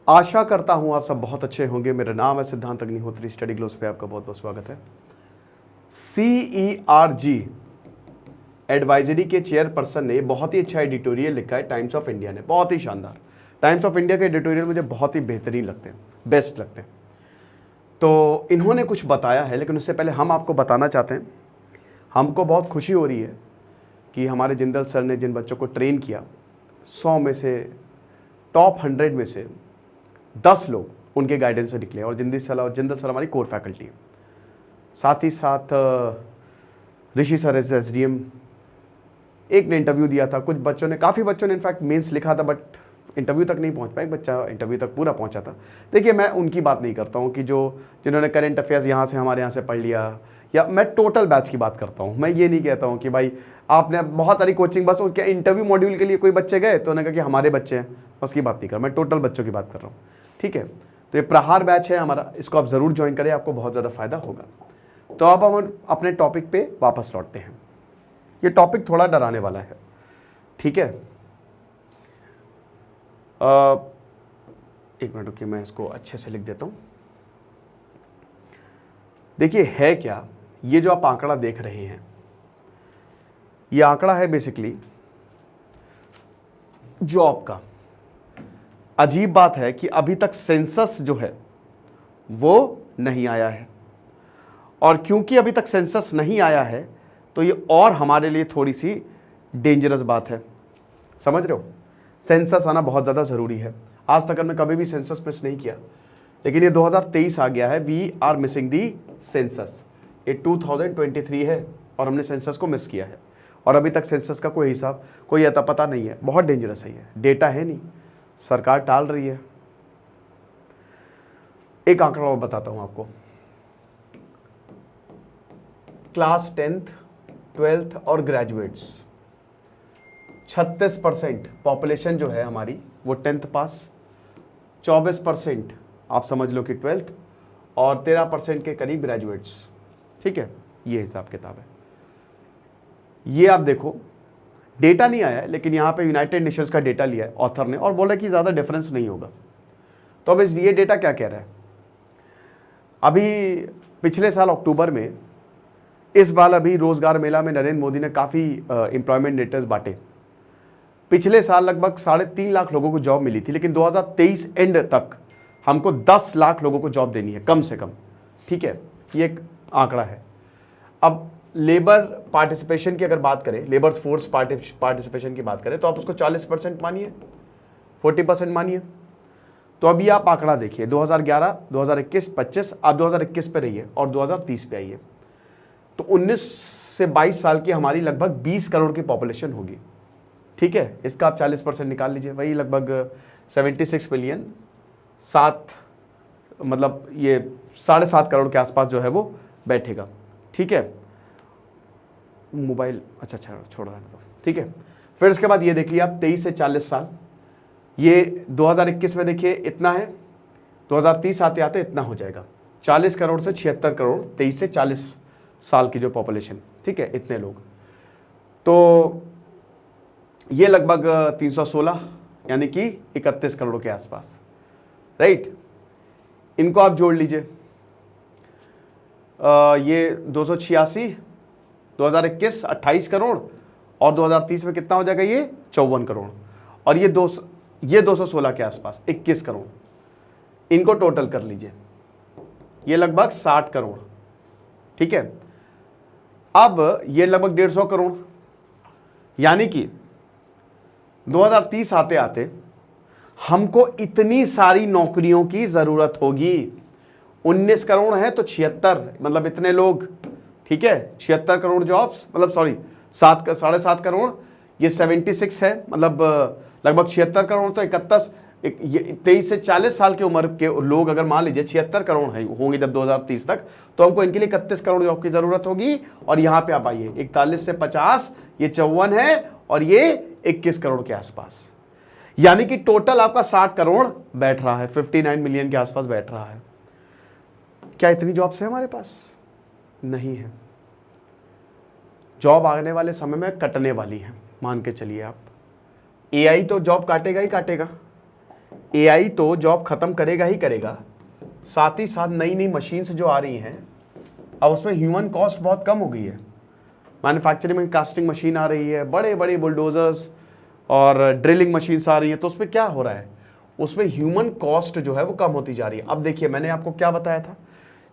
आशा करता हूं आप सब बहुत अच्छे होंगे। मेरा नाम है सिद्धांत अग्निहोत्री। स्टडी ग्लोस पे आपका बहुत बहुत स्वागत है। CERG एडवाइजरी के चेयरपर्सन ने बहुत ही अच्छा एडिटोरियल लिखा है टाइम्स ऑफ इंडिया ने, बहुत ही शानदार। टाइम्स ऑफ इंडिया के एडिटोरियल मुझे बहुत ही बेहतरीन लगते हैं, बेस्ट लगते हैं। तो इन्होंने कुछ बताया है, लेकिन उससे पहले हम आपको बताना चाहते हैं, हमको बहुत खुशी हो रही है कि हमारे जिंदल सर ने जिन बच्चों को ट्रेन किया, 100 में से टॉप 100 में से 10 लोग उनके गाइडेंस से निकले। और जिंदल सर हमारी कोर फैकल्टी है। साथ ही साथ ऋषि सर SDM, एक ने इंटरव्यू दिया था। कुछ बच्चों ने, काफ़ी बच्चों ने इनफैक्ट मेंस लिखा था, बट इंटरव्यू तक नहीं पहुंच पाए। एक बच्चा इंटरव्यू तक पूरा पहुंचा था। देखिए, मैं उनकी बात नहीं करता हूं कि जिन्होंने करंट अफेयर्स हमारे यहाँ से पढ़ लिया, या मैं टोटल बैच की बात करता हूं। मैं ये नहीं कहता हूं कि भाई आपने बहुत सारी कोचिंग, बस उसके इंटरव्यू मॉड्यूल के लिए कोई बच्चे गए तो उन्होंने कहा कि हमारे बच्चे हैं, उसकी बात नहीं कर, मैं टोटल बच्चों की बात कर रहा हूँ। ठीक है, तो ये प्रहार बैच है हमारा, इसको आप ज़रूर ज्वाइन करें, आपको बहुत ज़्यादा फायदा होगा। तो अब हम अपने टॉपिक पे वापस लौटते हैं। ये टॉपिक थोड़ा डराने वाला है, ठीक है। एक मिनट रुकिए, मैं इसको अच्छे से लिख देता हूँ। देखिए है क्या, ये जो आप आंकड़ा देख रहे हैं, ये आंकड़ा है बेसिकली जॉब का। अजीब बात है कि अभी तक सेंसस जो है वो नहीं आया है, और क्योंकि अभी तक सेंसस नहीं आया है तो ये और हमारे लिए थोड़ी सी डेंजरस बात है। समझ रहे हो, सेंसस आना बहुत ज़्यादा ज़रूरी है। आज तक हमने कभी भी सेंसस मिस नहीं किया, लेकिन ये 2023 आ गया है, we are missing the census. ये 2023 है और हमने सेंसस को मिस किया है, और अभी तक सेंसस का कोई हिसाब, कोई अता पता नहीं है। बहुत डेंजरस है ये, डेटा है नहीं, सरकार टाल रही है। एक आंकड़ा और बताता हूं आपको। क्लास 10th 12th और ग्रेजुएट्स, 36% पॉपुलेशन जो है हमारी वो 10th पास, 24% आप समझ लो कि 12th, और 13% के करीब ग्रेजुएट्स। ठीक है, ये हिसाब किताब है। ये आप देखो, डेटा नहीं आया है, लेकिन यहाँ पे यूनाइटेड नेशंस का डेटा लिया है ऑथर ने, और बोला कि ज़्यादा डिफरेंस नहीं होगा। तो अब ये डेटा क्या कह रहा है? अभी पिछले साल अक्टूबर में, इस बार अभी रोजगार मेला में नरेंद्र मोदी ने काफ़ी एम्प्लॉयमेंट लेटर्स बांटे। पिछले साल लगभग 3.5 लाख लोगों को जॉब मिली थी, लेकिन 2023 एंड तक हमको 10 लाख लोगों को जॉब देनी है कम से कम। ठीक है, ये एक आंकड़ा है। अब लेबर पार्टिसिपेशन की अगर बात करें, लेबर फोर्स पार्टिसिपेशन की बात करें, तो आप उसको 40% मानिए, 40% मानिए। तो अभी आप आंकड़ा देखिए, 2011, 2021, 25, आप 2021 पे रहिए और 2030 पे आइए, तो 19 से 22 साल की हमारी लगभग 20 करोड़ की पॉपुलेशन होगी। ठीक है, इसका आप 40% निकाल लीजिए, वही लगभग 76 मिलियन, मतलब ये 7.5 करोड़ के आसपास जो है वो बैठेगा। ठीक है, मोबाइल अच्छा छोड़ रहा है तो ठीक है। फिर इसके बाद ये देख लिया आप, 23 से 40 साल, ये 2021 में देखिए इतना है, 2030 आते आते इतना हो जाएगा, 40 करोड़ से 76 करोड़, 23 से 40 साल की जो पॉपुलेशन। ठीक है, इतने लोग, तो ये लगभग 316 यानी कि 31 करोड़ के आसपास, राइट। इनको आप जोड़ लीजिए, ये 286, 2021 28 करोड़, और 2030 में कितना हो जाएगा, ये 54 करोड़, और ये 216 के आसपास 21 करोड़। इनको टोटल कर लीजिए, ये लगभग 60 करोड़। ठीक है, अब ये लगभग 150 करोड़, यानी कि 2030 आते आते हमको इतनी सारी नौकरियों की जरूरत होगी। 19 करोड़ है तो 76, मतलब इतने लोग। ठीक है, 76 करोड़ जॉब्स, मतलब सॉरी 7.5 करोड़, ये 76 है, मतलब लगभग 76 करोड़, तो 23 से 40 साल की उम्र के लोग अगर मान लीजिए 76 करोड़ होंगे जब 2030 तक, तो हमको इनके लिए 31 करोड़ जॉब की जरूरत होगी। और यहां पे आप आइए, 41 से 50, ये 54 है, और ये 21 करोड़ के आसपास, यानी कि टोटल आपका 60 करोड़ बैठ रहा है, 59 मिलियन के आसपास बैठ रहा है। क्या इतनी जॉब्स है हमारे पास? नहीं है। जॉब आने वाले समय में कटने वाली है, मान के चलिए आप। एआई तो जॉब काटेगा ही काटेगा। एआई तो जॉब खत्म करेगा ही करेगा, साथ ही साथ नई नई मशीन्स जो आ रही हैं, अब उसमें ह्यूमन कॉस्ट बहुत कम हो गई है। मैन्युफैक्चरिंग में कास्टिंग मशीन आ रही है, बड़े बड़े बुलडोजर्स और ड्रिलिंग मशीन्स आ रही हैं, तो उसमें क्या हो रहा है, उसमें ह्यूमन कॉस्ट जो है वो कम होती जा रही है। अब देखिए, मैंने आपको क्या बताया था,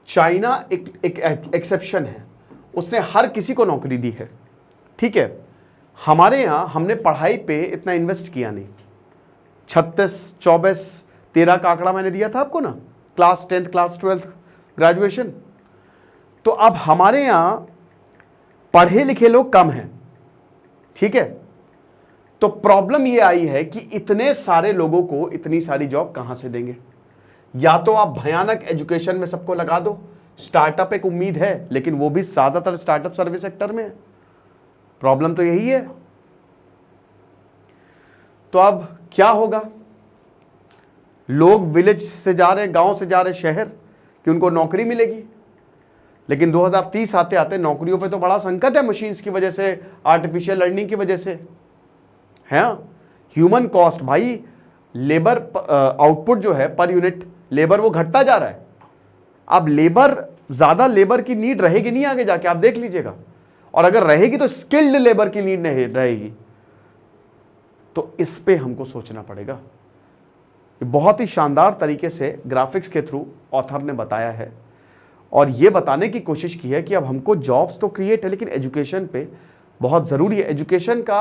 चाइना एक एक्सेप्शन है, उसने हर किसी को नौकरी दी है, ठीक है। हमारे यहाँ हमने पढ़ाई पे इतना इन्वेस्ट किया नहीं। 36, 24, 13 का आंकड़ा मैंने दिया था आपको ना, class 10th, class 12th, graduation. तो अब हमारे यहाँ पढ़े लिखे लोग कम हैं, ठीक है। तो प्रॉब्लम ये आई है कि इतने सारे लोगों को इतनी सारी जॉब कहां से देंगे। या तो आप भयानक एजुकेशन में सबको लगा दो, स्टार्टअप एक उम्मीद है, लेकिन वो भी ज्यादातर स्टार्टअप सर्विस सेक्टर में है। प्रॉब्लम तो यही है। तो अब क्या होगा, लोग विलेज से जा रहे, गांव से जा रहे शहर कि उनको नौकरी मिलेगी, लेकिन 2030 आते आते नौकरियों पे तो बड़ा संकट है, मशीन्स की वजह से, आर्टिफिशियल लर्निंग की वजह से, है। ह्यूमन कॉस्ट भाई, लेबर आउटपुट जो है पर यूनिट लेबर वो घटता जा रहा है। अब ज्यादा लेबर की नीड रहेगी नहीं आगे जाके, आप देख लीजिएगा, और अगर रहेगी तो स्किल्ड लेबर की नीड नहीं रहेगी। तो इस पे हमको सोचना पड़ेगा। बहुत ही शानदार तरीके से ग्राफिक्स के थ्रू ऑथर ने बताया है और ये बताने की कोशिश की है कि अब हमको जॉब्स तो क्रिएट है, लेकिन एजुकेशन पे बहुत ज़रूरी है। एजुकेशन का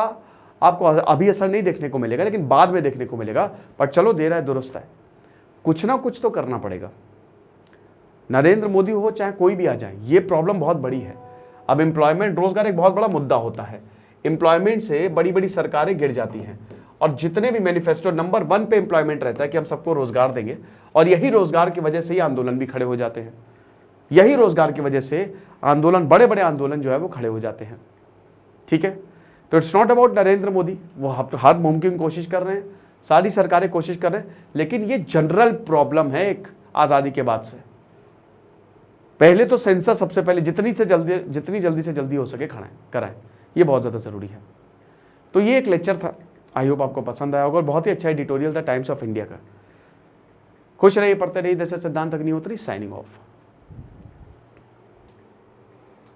आपको अभी असर नहीं देखने को मिलेगा, लेकिन बाद में देखने को मिलेगा, पर चलो देर है दुरुस्त है, कुछ ना कुछ तो करना पड़ेगा। नरेंद्र मोदी हो चाहे कोई भी आ जाए, ये प्रॉब्लम बहुत बड़ी है। अब एम्प्लॉयमेंट, रोजगार एक बहुत बड़ा मुद्दा होता है। एम्प्लॉयमेंट से बड़ी बड़ी सरकारें गिर जाती हैं, और जितने भी मैनिफेस्टो नंबर 1 पे एम्प्लॉयमेंट रहता है कि हम सबको रोजगार देंगे, और यही रोजगार की वजह से ही आंदोलन भी खड़े हो जाते हैं। यही रोजगार की वजह से आंदोलन, बड़े बड़े आंदोलन जो है वो खड़े हो जाते हैं, ठीक है। तो it's not about Narendra Modi, वो हर मुमकिन कोशिश कर रहे हैं, सारी सरकारें कोशिश कर रहे हैं, लेकिन ये जनरल प्रॉब्लम है एक आज़ादी के बाद से। पहले तो सेंसस सबसे पहले जितनी जल्दी से जल्दी हो सके कराएं, ये बहुत ज़्यादा ज़रूरी है। तो ये एक लेक्चर था, आई होप आपको पसंद आया होगा, और बहुत ही अच्छा एडिटोरियल था टाइम्स ऑफ इंडिया का। खुश रहिए, पढ़ते रहिए। जैसे सिद्धांत अग्निहोत्री, साइनिंग ऑफ।